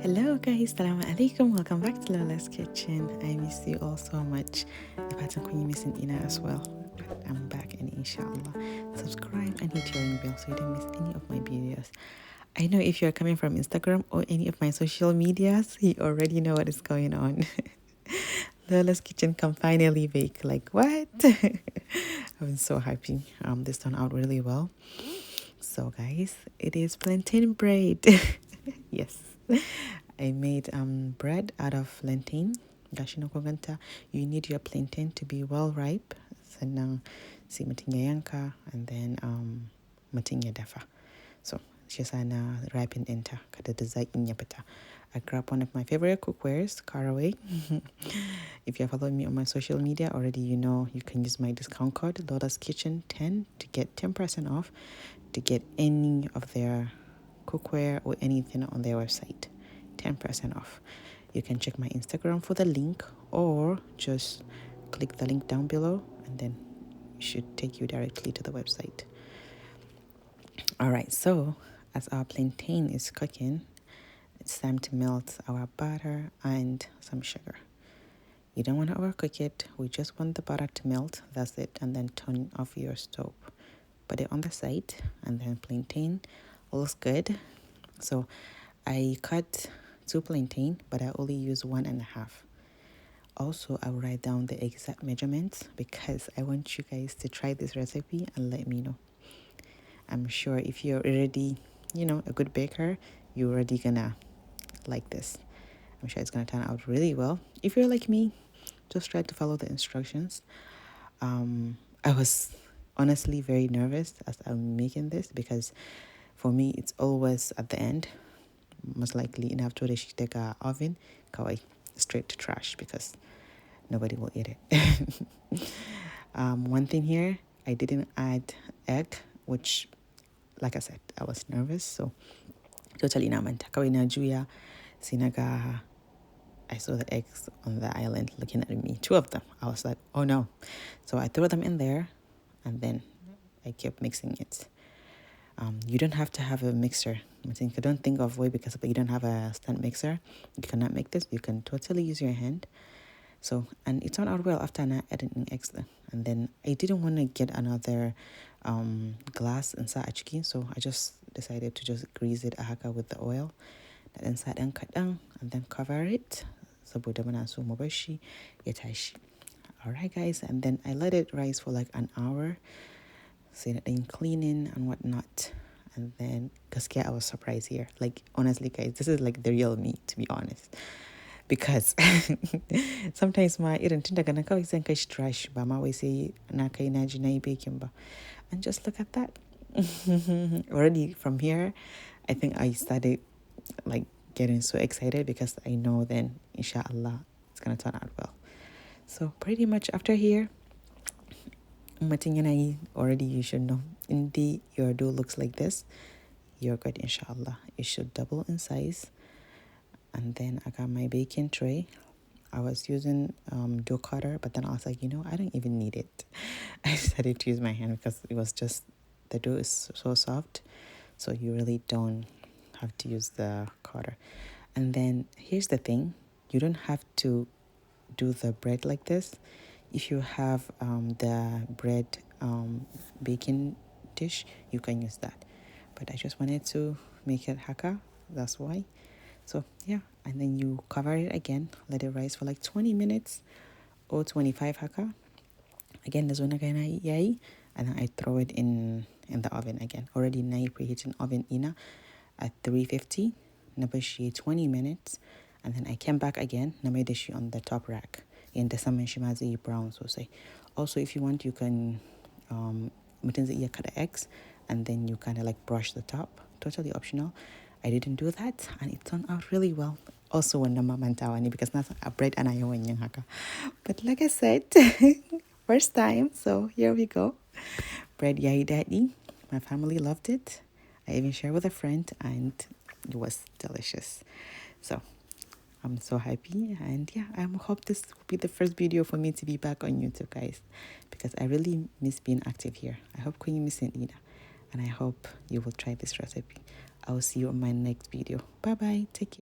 Hello guys, Assalamu alaikum. Welcome back to Lola's Kitchen. I miss you all so much. The pattern when you missing Ina as well. But I'm back and inshallah. Subscribe and hit your ring bell so you don't miss any of my videos. I know if you're coming from Instagram or any of my social medias, you already know what is going on. Lola's Kitchen can finally bake. Like what? I'm so happy. This turned out really well. So guys, it is plantain bread. Yes. I made bread out of plantain. Gashino koganta. You need your plantain to be well ripe. Sanang si matinya yanka and then matinya dafa. So just ana ripen enter kada da zakin ya fita. I grabbed one of my favorite cookwares, Caraway. If you follow me on my social media already, you know you can use my discount code Lolo'sKitchen 10 to get 10% off to get any of their cookware or anything on their website. 10% off. You can check my Instagram for the link or just click the link down below and then it should take you directly to the website. All right, so as our plantain is cooking, it's time to melt our butter and some sugar. You don't want to overcook it. We just want the butter to melt. That's it. And then turn off your stove. Put it on the side and then plantain looks good. So I cut 2 plantain, but I only use 1.5. Also, I'll write down the exact measurements because I want you guys to try this recipe and let me know. I'm sure if you're already, a good baker, you're already gonna like this. I'm sure it's gonna turn out really well. If you're like me, just try to follow the instructions. I was honestly very nervous as I'm making this because for me it's always at the end. Most likely enough to take a oven, kawai straight to trash because nobody will eat it. One thing here, I didn't add egg, which, like I said, I was nervous, so totally namanta. Kawai na juya, sinaga. I saw the eggs on the island looking at me, 2 of them. I was like, oh no. So I threw them in there and then I kept mixing it. You don't have to have a mixer. I don't think of way because you don't have a stand mixer. You cannot make this. You can totally use your hand. So, and it turned out well after I added an eggs. And then I didn't want to get another glass inside a chicken. So I just decided to just grease it ahaka with the oil. That inside and cut down and then cover it. Alright guys, and then I let it rise for like an hour. So then cleaning and whatnot. And then I was surprised here. Like honestly guys, this is like the real me, to be honest. Because sometimes my irin tun daga nan kawai zan kai shi trash ba ma wai sai na kai na ji na yi baking ba. And just look at that. Already from here, I think I started like getting so excited because I know then inshallah it's gonna turn out well. So pretty much after here, already you should know your dough looks like this, you're good inshallah. It should double in size. And then I got my baking tray. I was using dough cutter, but then I was like, I don't even need it. I decided to use my hand because it was just, the dough is so soft, so you really don't have to use the cutter. And then here's the thing, you don't have to do the bread like this. If you have the bread baking dish, you can use that, but I just wanted to make it haka, that's why. So yeah, and then you cover it again, let it rise for like 20 minutes or 25 haka. Again, there's one again yai, and then I throw it in the oven again. Already now preheating oven ina at 350, nabashi 20 minutes, and then I came back again, namadeshi on the top rack. In the salmon shimazi brown so say. Also, if you want, you can cut the eggs and then you kind of like brush the top. Totally optional. I didn't do that and it turned out really well. Also, when the mamantawani because that's a bread and I haka. But like I said, first time, so here we go. Bread yai daddy. My family loved it. I even shared with a friend and it was delicious. So I'm so happy, and yeah, I hope this will be the first video for me to be back on YouTube, guys, because I really miss being active here. I hope you miss it either, and I hope you will try this recipe. I will see you on my next video. Bye bye, take care.